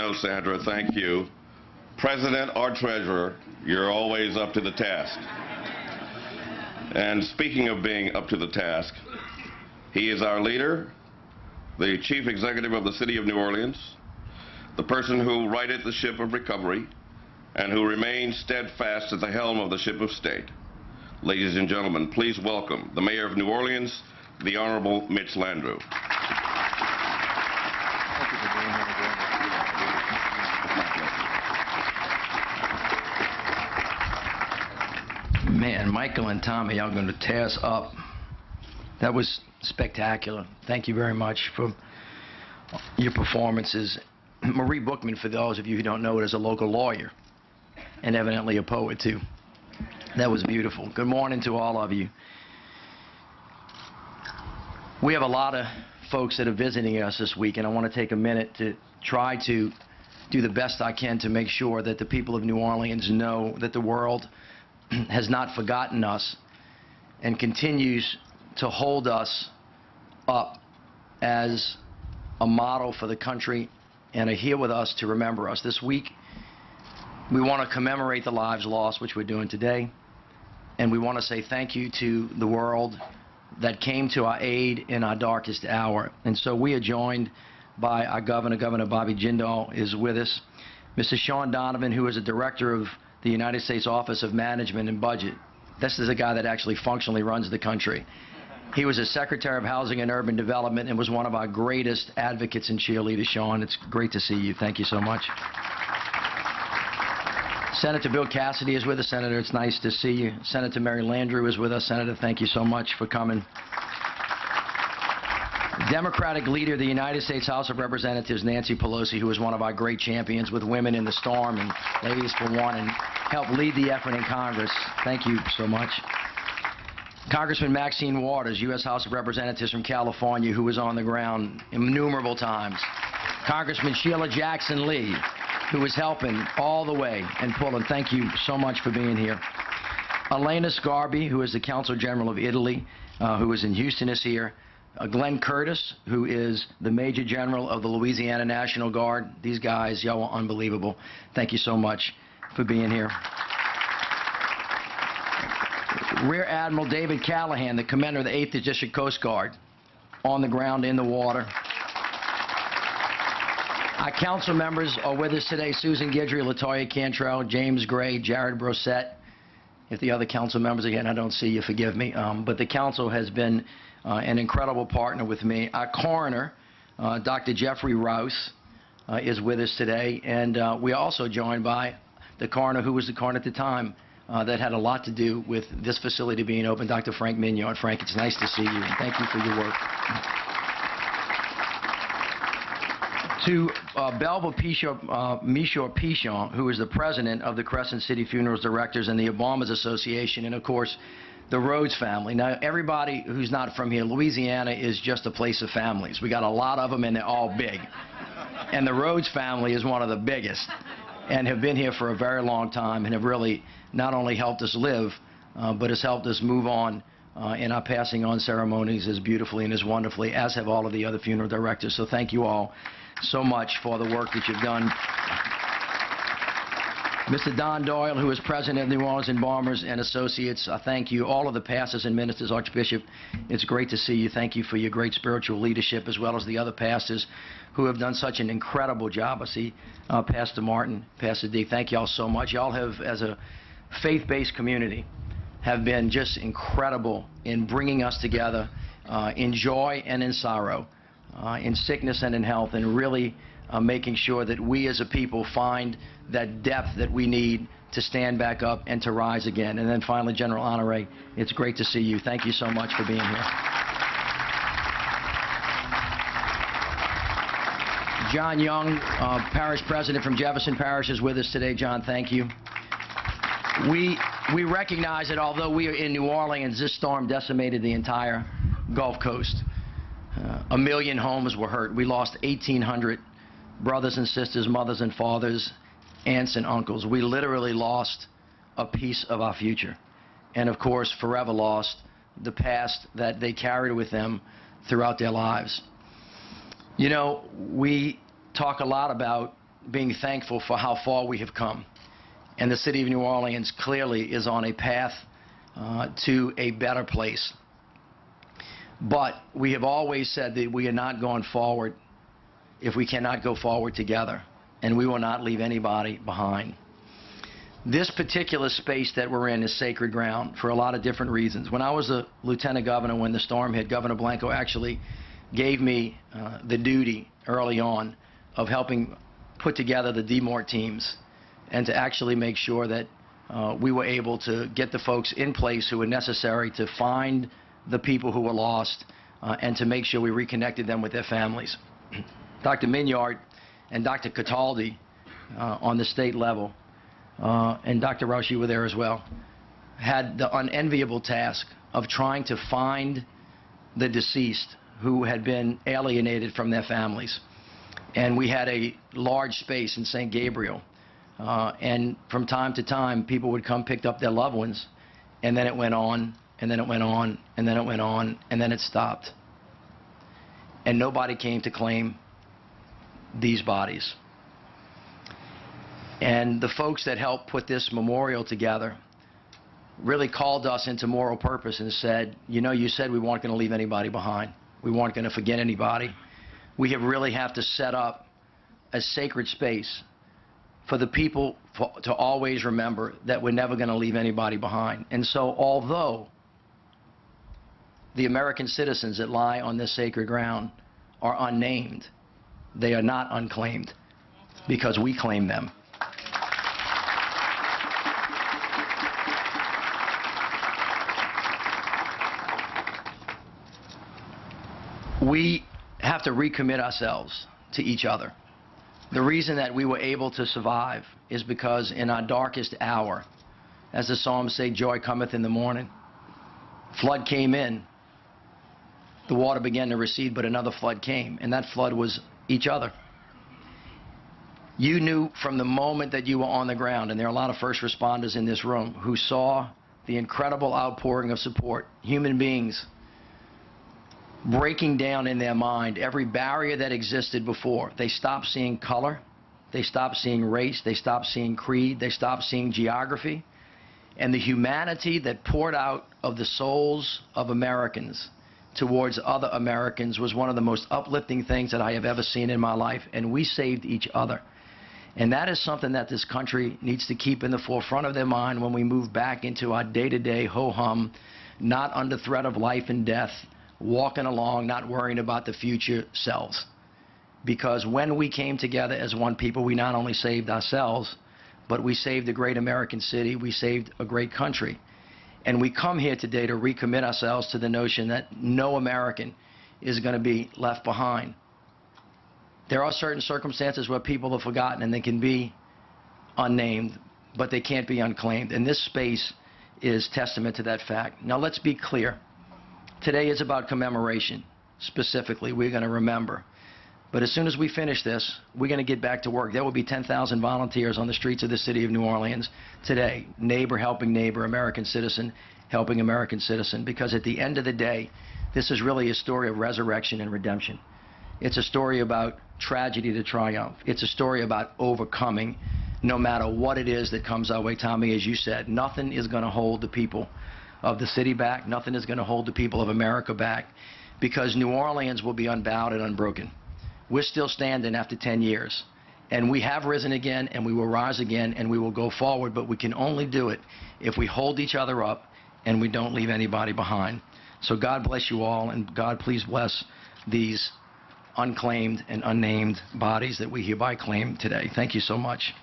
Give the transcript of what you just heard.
know, Sandra, thank you. President or treasurer, you're always up to the task. And speaking of being up to the task, he is our leader, the chief executive of the city of New Orleans, the person who righted the ship of recovery, and who remains steadfast at the helm of the ship of state. Ladies and gentlemen, please welcome the mayor of New Orleans, the Honorable Mitch Landrieu. Man, Michael and Tommy are going to tear us up. That was spectacular. Thank you very much for your performances. Marie Bookman, for those of you who don't know it, is a local lawyer and evidently a poet too. That was beautiful. Good morning to all of you. We have a lot of folks that are visiting us this week, and I want to take a minute to try to do the best I can to make sure that the people of New Orleans know that the world has not forgotten us and continues to hold us up as a model for the country and are here with us to remember us. This week, we want to commemorate the lives lost, which we're doing today, and we want to say thank you to the world that came to our aid in our darkest hour. And so we are joined by our governor. Governor Bobby Jindal is with us. Mr. Sean Donovan, who is a director of the United States Office of Management and Budget. This is a guy that actually functionally runs the country. He was a Secretary of Housing and Urban Development and was one of our greatest advocates and cheerleaders. Sean, it's great to see you. Thank you so much. Senator Bill Cassidy is with us. Senator, it's nice to see you. Senator Mary Landrieu is with us. Senator, thank you so much for coming. Democratic leader of the United States House of Representatives, Nancy Pelosi, who was one of our great champions with Women in the Storm and Ladies for One and helped lead the effort in Congress. Thank you so much. Congressman Maxine Waters, U.S. House of Representatives from California, who was on the ground innumerable times. Congressman Sheila Jackson Lee, who was helping all the way and pulling. Thank you so much for being here. Elena Scarbi, who is the Consul General of Italy, who is in Houston, is here. Glenn Curtis, who is the Major General of the Louisiana National Guard. These guys, y'all are unbelievable. Thank you so much for being here. Rear Admiral David Callahan, the commander of the 8th District Coast Guard, on the ground, in the water. Our council members are with us today: Susan Guidry, Latoya Cantrell, James Gray, Jared Brosette. If the other council members, again, I don't see you, forgive me. But the council has been an incredible partner with me. Our coroner, Dr. Jeffrey Rouse, is with us today. And we are also joined by the coroner, who was the coroner at the time, that had a lot to do with this facility being open, Dr. Frank Mignard. Frank, it's nice to see you, and thank you for your work. To Belva Michor Pichon, who is the president of the Crescent City Funerals Directors and the Obamas Association, and of course, the Rhodes family. Now, everybody who's not from here, Louisiana is just a place of families. We got a lot of them, and they're all big. And the Rhodes family is one of the biggest, and have been here for a very long time, and have really not only helped us live, but has helped us move on in our passing on ceremonies as beautifully and as wonderfully, as have all of the other funeral directors. So thank you all so much for the work that you've done. Mr. Don Doyle, who is president of New Orleans Embalmers and Associates, I thank you. All of the pastors and ministers, Archbishop, it's great to see you. Thank you for your great spiritual leadership, as well as the other pastors who have done such an incredible job. I see Pastor Martin, Pastor D. Thank you all so much. Y'all have, as a faith-based community, have been just incredible in bringing us together in joy and in sorrow, in sickness and in health, and really making sure that we as a people find that depth that we need to stand back up and to rise again. And then finally, General Honore, it's great to see you. Thank you so much for being here. John Young, Parish President from Jefferson Parish, is with us today. John, thank you. We recognize that although we are in New Orleans, this storm decimated the entire Gulf Coast. 1 million homes were hurt. We lost 1,800 brothers and sisters, mothers and fathers, aunts and uncles. We literally lost a piece of our future. And of course, forever lost the past that they carried with them throughout their lives. You know, we talk a lot about being thankful for how far we have come. And the city of New Orleans clearly is on a path to a better place. But we have always said that we are not going forward if we cannot go forward together, and we will not leave anybody behind. This particular space that we're in is sacred ground for a lot of different reasons. When I was a lieutenant governor, when the storm hit, Governor Blanco actually gave me the duty early on of helping put together the DMORT teams and to actually make sure that we were able to get the folks in place who were necessary to find the people who were lost and to make sure we reconnected them with their families. Dr. Minyard and Dr. Cataldi on the state level, and Dr. Rausch, you were there as well, had the unenviable task of trying to find the deceased who had been alienated from their families. And we had a large space in St. Gabriel. And from time to time, people would come, pick up their loved ones, and then it went on, and then it went on, and then it went on, and then it stopped. And nobody came to claim these bodies. And the folks that helped put this memorial together really called us into moral purpose and said, you know, you said we weren't going to leave anybody behind. We weren't going to forget anybody. We really have to set up a sacred space for the people to always remember that we're never going to leave anybody behind. And so although the American citizens that lie on this sacred ground are unnamed, they are not unclaimed because we claim them. We have to recommit ourselves to each other. The reason that we were able to survive is because in our darkest hour, as the Psalms say, joy cometh in the morning. Flood came in. The water began to recede, but another flood came, and that flood was each other. You knew from the moment that you were on the ground, and there are a lot of first responders in this room who saw the incredible outpouring of support, human beings breaking down in their mind every barrier that existed before. They stopped seeing color, they stopped seeing race, they stopped seeing creed, they stopped seeing geography, and the humanity that poured out of the souls of Americans towards other Americans was one of the most uplifting things that I have ever seen in my life, and we saved each other. And that is something that this country needs to keep in the forefront of their mind when we move back into our day-to-day ho-hum, not under threat of life and death, walking along, not worrying about the future selves. Because when we came together as one people, we not only saved ourselves, but we saved a great American city, we saved a great country. And we come here today to recommit ourselves to the notion that no American is going to be left behind. There are certain circumstances where people are forgotten and they can be unnamed, but they can't be unclaimed. And this space is testament to that fact. Now let's be clear. Today is about commemoration. Specifically, we're going to remember. But as soon as we finish this, we're going to get back to work. There will be 10,000 volunteers on the streets of the city of New Orleans today. Neighbor helping neighbor, American citizen helping American citizen. Because at the end of the day, this is really a story of resurrection and redemption. It's a story about tragedy to triumph. It's a story about overcoming no matter what it is that comes our way. Tommy, as you said, nothing is going to hold the people of the city back. Nothing is going to hold the people of America back, because New Orleans will be unbowed and unbroken. We're still standing after 10 years, and we have risen again, and we will rise again, and we will go forward, but we can only do it if we hold each other up and we don't leave anybody behind. So God bless you all, and God please bless these unclaimed and unnamed bodies that we hereby claim today. Thank you so much.